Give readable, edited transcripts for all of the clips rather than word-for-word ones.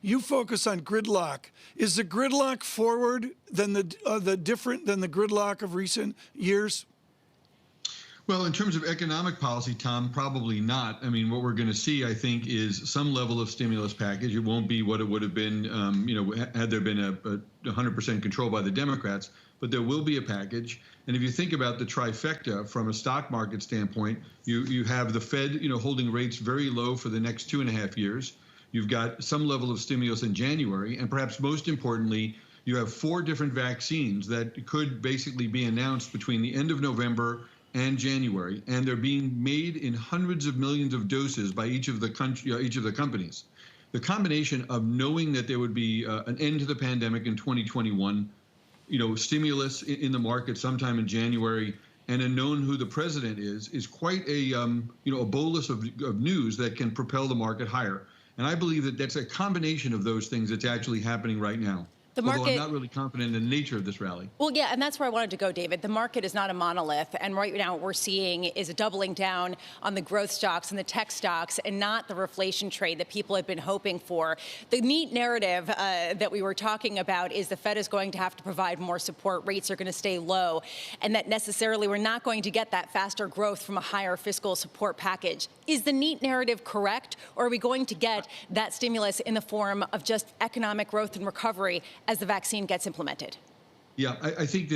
You focus on gridlock. Is the gridlock forward than the different than the gridlock of recent years? Well, in terms of economic policy, Tom, probably not. I mean, what we're going to see, I think, is some level of stimulus package. It won't be what it would have been, had there been a 100% control by the Democrats, but there will be a package. And if you think about the trifecta from a stock market standpoint, you have the Fed, holding rates very low for the next 2.5 years. You've got some level of stimulus in January, and perhaps most importantly, you have 4 different vaccines that could basically be announced between the end of November and January, and they're being made in hundreds of millions of doses by each of the companies. The combination of knowing that there would be an end to the pandemic in 2021, stimulus in the market sometime in January, and a known who the president is quite a a bolus of news that can propel the market higher. And I believe that that's a combination of those things that's actually happening right now. Although I'm not really confident in the nature of this rally. Well, yeah, and that's where I wanted to go, David. The market is not a monolith. And right now what we're seeing is a doubling down on the growth stocks and the tech stocks and not the reflation trade that people have been hoping for. The neat narrative that we were talking about is the Fed is going to have to provide more support. Rates are going to stay low, and that necessarily we're not going to get that faster growth from a higher fiscal support package. Is the neat narrative correct, or are we going to get that stimulus in the form of just economic growth and recovery as the vaccine gets implemented? Yeah, I think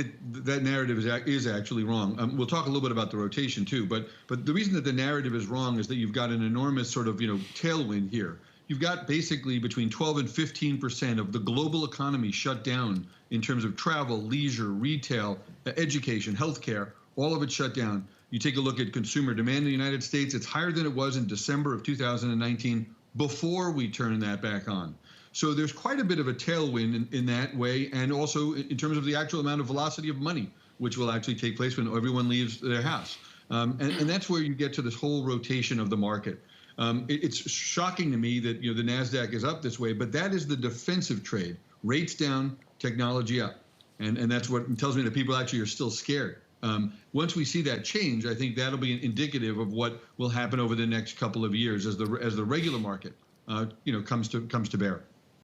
that narrative is actually wrong. We'll talk a little bit about the rotation too, but the reason that the narrative is wrong is that you've got an enormous sort of tailwind here. You've got basically between 12 and 15% of the global economy shut down in terms of travel, leisure, retail, education, healthcare, all of it shut down. You take a look at consumer demand in the United States, it's higher than it was in December of 2019 before we turned that back on. So there's quite a bit of a tailwind in that way, and also in terms of the actual amount of velocity of money, which will actually take place when everyone leaves their house. And that's where you get to this whole rotation of the market. It's shocking to me that the NASDAQ is up this way, but that is the defensive trade. Rates down, technology up. And that's what tells me that people actually are still scared. Once we see that change, I think that'll be indicative of what will happen over the next couple of years as the regular market comes to bear.